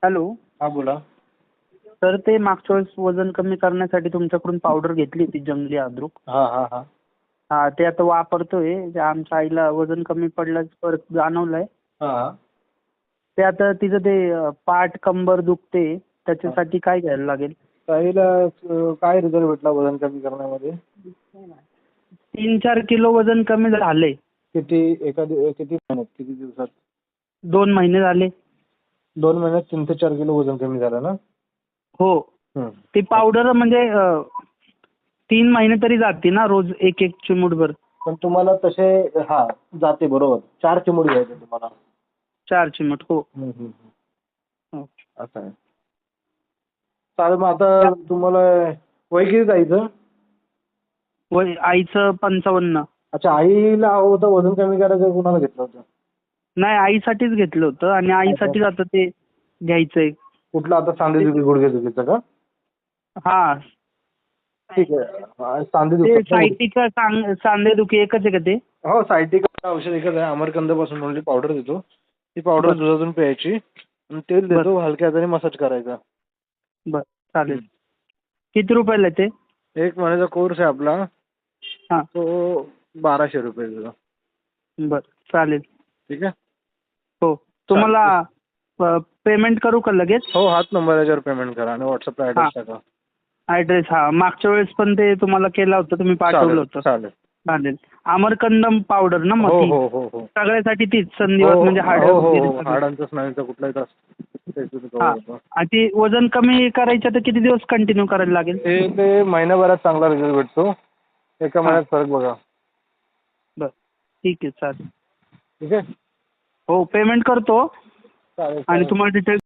Hello. हा बोला. तर ते मागच्या वेळेस वजन कमी करण्यासाठी तुमच्याकडून पावडर घेतली होती जंगली अद्रक. हा हा हा हा ते आता वापरतोय. जे आमच्या आईला वजन कमी पडलं परत जाणवलंय. हा ते आता तिचं ते पाठ कंबर दुखते त्याच्यासाठी काय घ्यायला लागेल? ताईला काय रिझल्ट भेटला वजन कमी करण्यामध्ये? 3-4 किलो वजन कमी झालंय. किती किती महिन्यात, किती दिवसात? 2 महिने झाले. 2 महिन्यात 3 ते 4 किलो वजन कमी झालं ना? हो. हम्म. ती पावडर म्हणजे 3 महिने तरी जाते ना, रोज एक एक चिमूटभर. पण तुम्हाला तसे हा जाते बरोबर. 4 चिमूट घ्यायचे तुम्हाला. 4 चिमूट हो. हो. असं आहे. चालेल मग आता तुम्हाला वय किती जायचं? वय आईचं 55. अच्छा, आईला हवं होतं वजन कमी करायचं, कुणाला घेतलं होतं? नाही, आईसाठीच घेतलं होतं आणि आईसाठीच आता ते घ्यायचंय. कुठलं आता सांधेदुखी गुडघेदुखीचं का? हा. ठीक आहे. ते सांधेदुखी सायटिका सांधेदुखी एकच आहे का ते? हो, सायटिका औषध एकच आहे. अमरकंदपासून बनवलेली पावडर देतो. ती पावडर दुधातून प्यायची आणि तेल देतो, हलक्या हाताने मसाज करायचा. बर चालेल. किती रुपयाला आहे ते? 1 महिन्याचा कोर्स आहे आपला. हां. तो 1200 रुपये तुझा. बर चालेल. ठीक आहे. हो. तुम्हाला पेमेंट करू का लगेच? हो, हाच नंबर याच्यावर पेमेंट करा आणि व्हॉट्सअपला ॲड्रेस टाका. ॲड्रेस मागच्या वेळेस पण ते तुम्हाला केला होता, तुम्ही पाठवलं होतं. चालेल. चालेल. अमरकंदम पावडर ना मग हो ती? हो हो हो सगळ्यासाठी तीच संधिवात म्हणजे हाडं हो वगैरे हो सगळं. हाडांचा स्नायूचा कुठलाही त्रास त्याचं cover हां. होतं. आणि ती वजन कमी करायचं तर किती दिवस कंटिन्यू करायला लागेल? ते महिन्याभरात चांगला रिझल्ट भेटतो. एका हां. महिन्यात फरक बघा. बरं ठीक आहे चालेल. ठीक आहे. हो पेमेंट करतो चालेल आणि तुम्हाला डिटेल्स